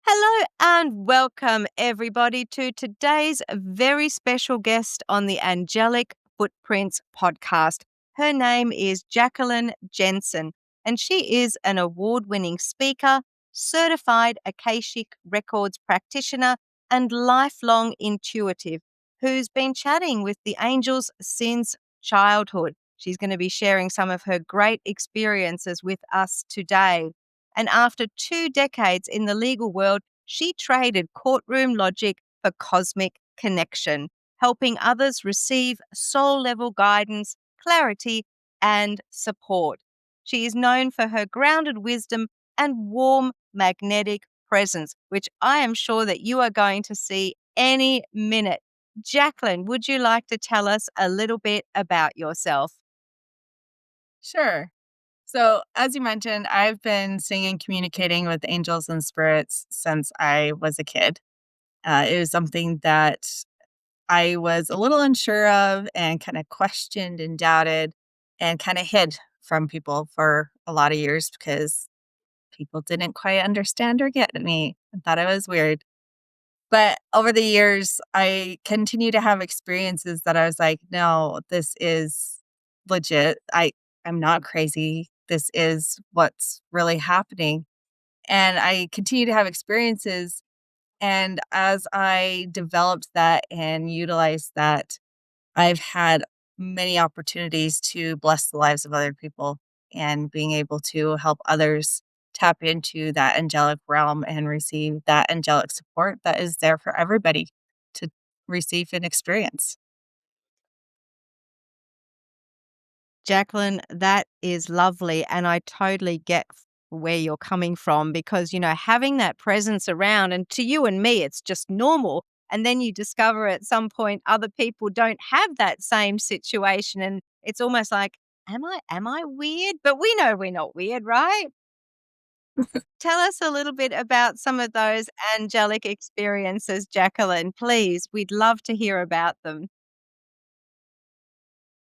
Hello and welcome, everybody, to today's very special guest on the Angelic Footprints podcast. Her name is Jacqueline Jenson, and she is an award winning speaker, certified Akashic Records practitioner, and lifelong intuitive who's been chatting with the angels since childhood. She's going to be sharing some of her great experiences with us today. And after 2 decades in the legal world, she traded courtroom logic for cosmic connection, helping others receive soul level guidance, clarity, and support. She is known for her grounded wisdom and warm magnetic presence, which I am sure that you are going to see any minute. Jacqueline, would you like to tell us a little bit about yourself? Sure. So, as you mentioned, I've been singing, communicating with angels and spirits since I was a kid. It was something that I was a little unsure of and kind of questioned and doubted and kind of hid from people for a lot of years because people didn't quite understand or get me and thought I was weird. But over the years, I continue to have experiences that I was like, no, this is legit. I'm not crazy. This is what's really happening. And I continue to have experiences. And as I developed that and utilized that, I've had many opportunities to bless the lives of other people and being able to help others tap into that angelic realm and receive that angelic support that is there for everybody to receive and experience. Jacqueline, that is lovely. And I totally get where you're coming from because, having that presence around, and to you and me, it's just normal. And then you discover at some point other people don't have that same situation. And it's almost like, am I weird? But we know we're not weird, right? Tell us a little bit about some of those angelic experiences, Jacqueline, please. We'd love to hear about them.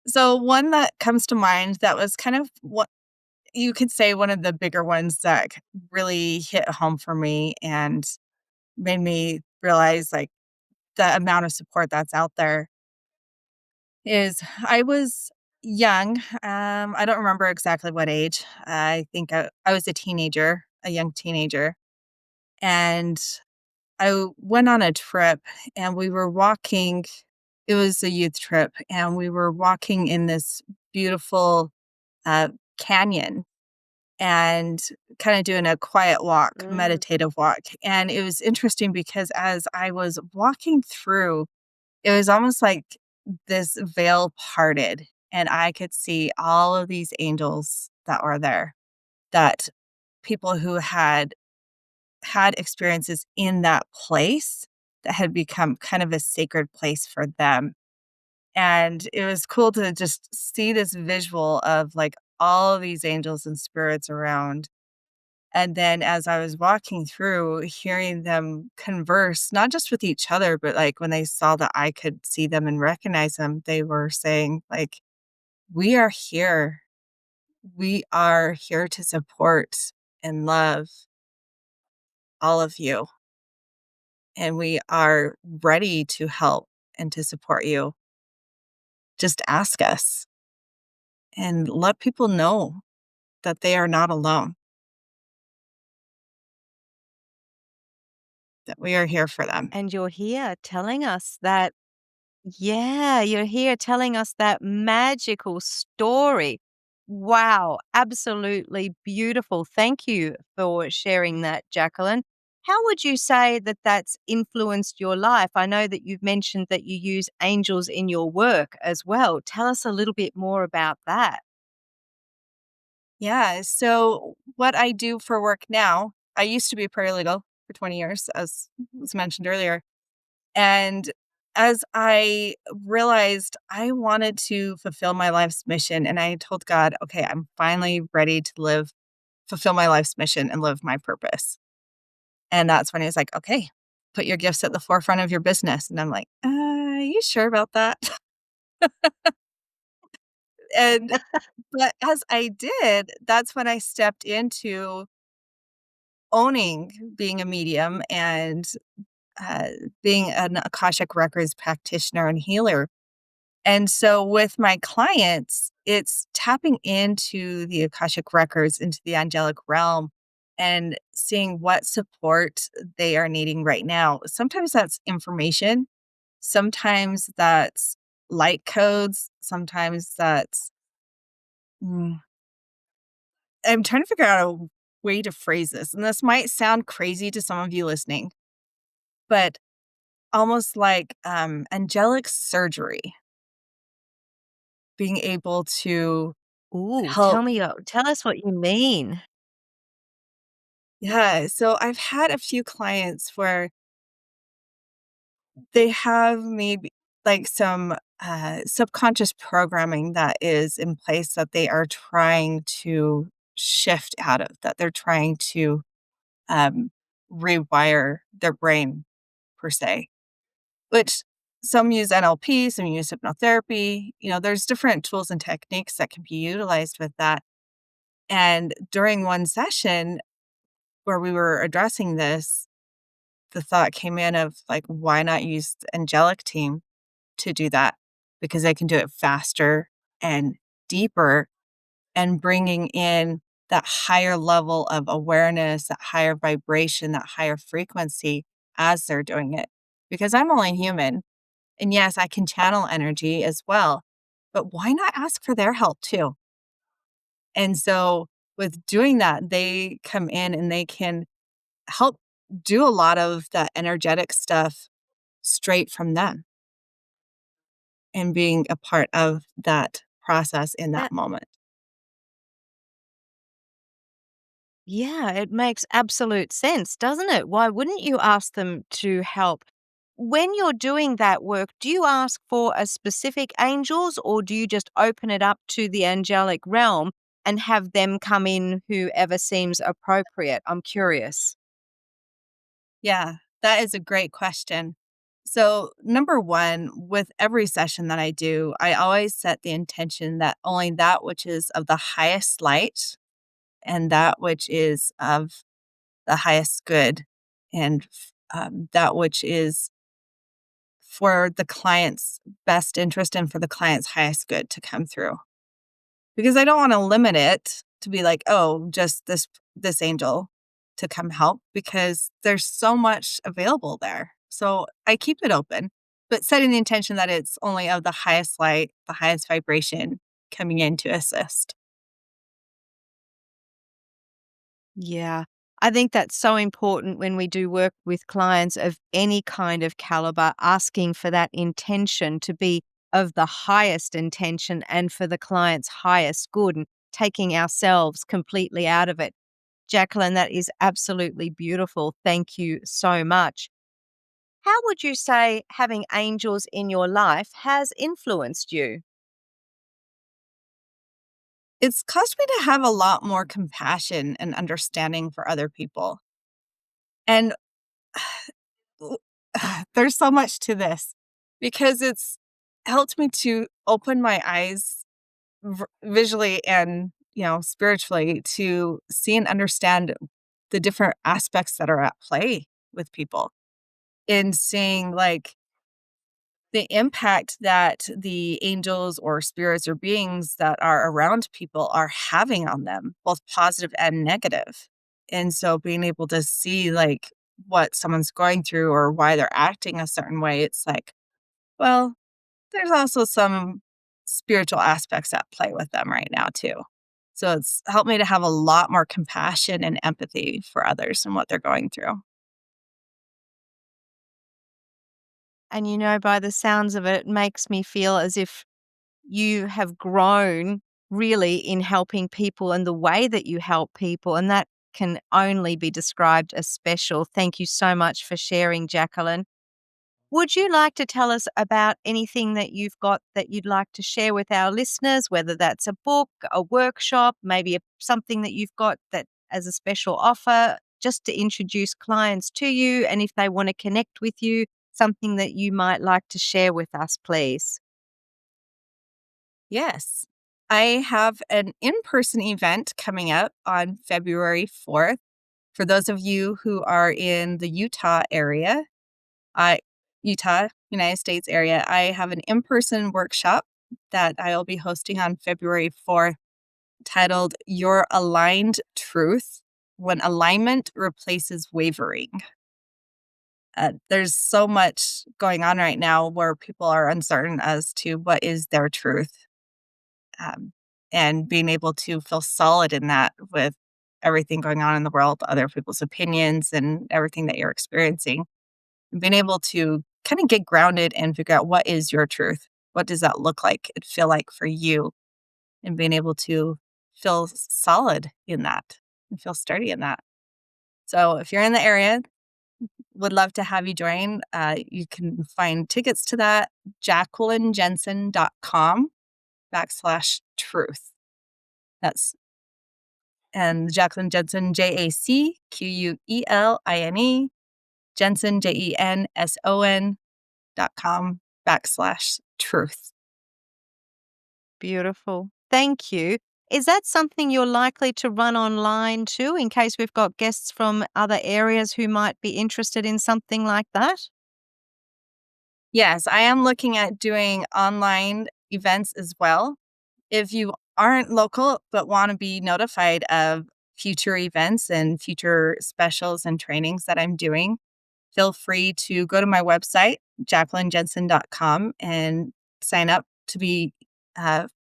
So, one that comes to mind that was kind of what you could say one of the bigger ones that really hit home for me and made me realize like the amount of support that's out there is I was young. I don't remember exactly what age. I think I was a teenager, a young teenager. And went on a trip and we were walking. It was a youth trip and we were walking in this beautiful uh, canyon and kind of doing a quiet walk, Mm. meditative walk. And it was interesting because as I was walking through, it was almost like this veil parted, and I could see all of these angels that were there, that people who had had experiences in that place that had become kind of a sacred place for them. And it was cool to just see this visual of like all of these angels and spirits around. And then as I was walking through, hearing them converse, not just with each other, but like when they saw that I could see them and recognize them, they were saying, like, we are here. We are here to support and love all of you. And we are ready to help and to support you. Just ask us and let people know that they are not alone, that we are here for them. And you're here telling us that. Yeah, you're here telling us that magical story. Wow, absolutely beautiful. Thank you for sharing that, Jacqueline. How would you say that that's influenced your life? I know that you've mentioned that you use angels in your work as well. Tell us a little bit more about that. Yeah. So, what I do for work now, I used to be a paralegal for 20 years, as was mentioned earlier. And as I realized I wanted to fulfill my life's mission, and I told God, okay, I'm finally ready to fulfill my life's mission and live my purpose. And that's when he was like, okay, put your gifts at the forefront of your business. And I'm like, you sure about that? And, but as I did, that's when I stepped into owning being a medium and being an Akashic Records practitioner and healer. And so with my clients, it's tapping into the Akashic Records, into the angelic realm, and seeing what support they are needing right now. Sometimes that's information, sometimes that's light codes, sometimes that's, mm, I'm trying to figure out a way to phrase this. And this might sound crazy to some of you listening, but almost like angelic surgery, being able to Ooh, help. tell us what you mean. Yeah, so I've had a few clients where they have maybe like some subconscious programming that is in place that they are trying to shift out of, that they're trying to um, rewire their brain, per se, which some use NLP, some use hypnotherapy. There's different tools and techniques that can be utilized with that. And during one session where we were addressing this, the thought came in of like, why not use the angelic team to do that? Because they can do it faster and deeper, and bringing in that higher level of awareness, that higher vibration, that higher frequency as they're doing it. Because I'm only human. And yes, I can channel energy as well. But why not ask for their help too? And so with doing that, they come in and they can help do a lot of that energetic stuff straight from them, and being a part of that process in that That moment. Yeah, it makes absolute sense, doesn't it? Why wouldn't you ask them to help? When you're doing that work, do you ask for a specific angels or do you just open it up to the angelic realm and have them come in whoever seems appropriate? I'm curious. Yeah, that is a great question. So, number one, with every session that I do, I always set the intention that only that which is of the highest light and that which is of the highest good, and that which is for the client's best interest and for the client's highest good to come through. Because I don't wanna limit it to be like, "Oh, just this angel to come help," because there's so much available there. So, I keep it open, but setting the intention that it's only of the highest light, the highest vibration coming in to assist. Yeah. I think that's so important when we do work with clients of any kind of caliber, asking for that intention to be of the highest intention and for the client's highest good and taking ourselves completely out of it. Jacqueline, that is absolutely beautiful. Thank you so much. How would you say having angels in your life has influenced you? It's caused me to have a lot more compassion and understanding for other people, and there's so much to this because it's helped me to open my eyes visually and spiritually to see and understand the different aspects that are at play with people, in seeing like the impact that the angels or spirits or beings that are around people are having on them, both positive and negative. And so being able to see like what someone's going through or why they're acting a certain way, it's like, well, there's also some spiritual aspects at play with them right now too. So it's helped me to have a lot more compassion and empathy for others and what they're going through. And by the sounds of it, it makes me feel as if you have grown really in helping people and the way that you help people. And that can only be described as special. Thank you so much for sharing, Jacqueline. Would you like to tell us about anything that you've got that you'd like to share with our listeners, whether that's a book, a workshop, maybe something that you've got that as a special offer, just to introduce clients to you? And if they want to connect with you, something that you might like to share with us, please. Yes. I have an in person event coming up on February 4th For those of you who are in the Utah area, Utah, United States area, I have an in-person workshop that I'll be hosting on February 4th titled Your Aligned Truth When Alignment Replaces Wavering. There's so much going on right now where people are uncertain as to what is their truth, um, and being able to feel solid in that with everything going on in the world, other people's opinions, and everything that you're experiencing. And being able to kind of get grounded and figure out what is your truth. What does that look like and feel like for you? And being able to feel solid in that and feel sturdy in that. So if you're in the area, would love to have you join. You can find tickets to that, jacquelinejenson.com/truth. That's and Jacqueline Jenson, JACQUELINE, Jenson, JENSON.com/truth. Beautiful. Thank you. Is that something you're likely to run online too, in case we've got guests from other areas who might be interested in something like that? Yes, I am looking at doing online events as well. If you aren't local but want to be notified of future events and future specials and trainings that I'm doing, feel free to go to my website, jacquelinejenson.com, and sign up to be,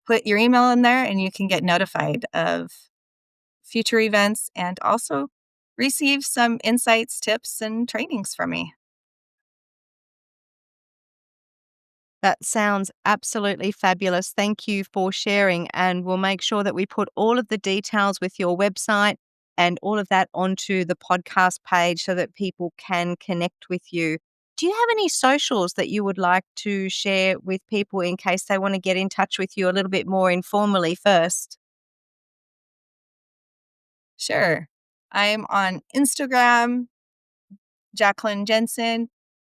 put your email in there, and you can get notified of future events and also receive some insights, tips, and trainings from me. That sounds absolutely fabulous. Thank you for sharing. And we'll make sure that we put all of the details with your website and all of that onto the podcast page so that people can connect with you. Do you have any socials that you would like to share with people in case they want to get in touch with you a little bit more informally first? Sure. I'm on Instagram, Jacqueline Jenson,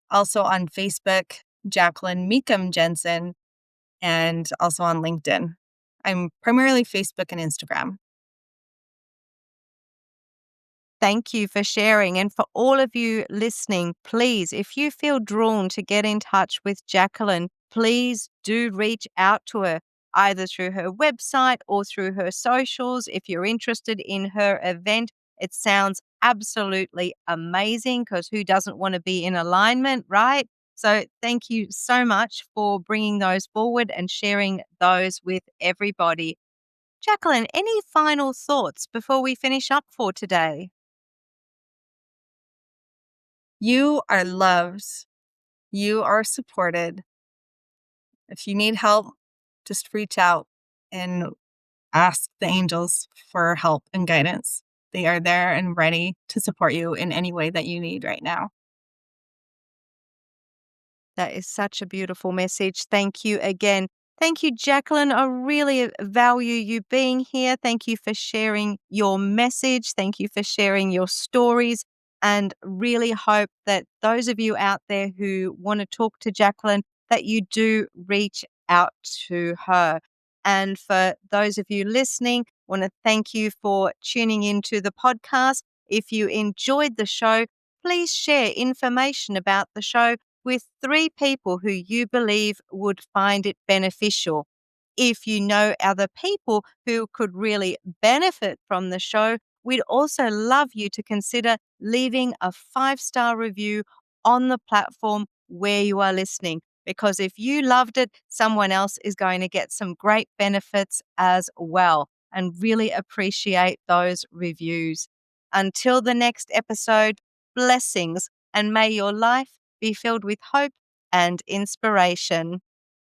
also on Facebook, Jacqueline Meekum Jenson, and also on LinkedIn. I'm primarily Facebook and Instagram. Thank you for sharing. And for all of you listening, please, if you feel drawn to get in touch with Jacqueline, please do reach out to her either through her website or through her socials. If you're interested in her event, it sounds absolutely amazing because who doesn't want to be in alignment, right? So thank you so much for bringing those forward and sharing those with everybody. Jacqueline, any final thoughts before we finish up for today? You are loved. You are supported. If you need help, just reach out and ask the angels for help and guidance. They are there and ready to support you in any way that you need right now. That is such a beautiful message. Thank you again. Thank you, Jacqueline. I really value you being here. Thank you for sharing your message. Thank you for sharing your stories. And really hope that those of you out there who want to talk to Jacqueline, that you do reach out to her. And for those of you listening, want to thank you for tuning into the podcast. If you enjoyed the show, please share information about the show with 3 people who you believe would find it beneficial. If you know other people who could really benefit from the show, we'd also love you to consider leaving a 5-star review on the platform where you are listening. Because if you loved it, someone else is going to get some great benefits as well. And really appreciate those reviews. Until the next episode, blessings, and may your life be filled with hope and inspiration.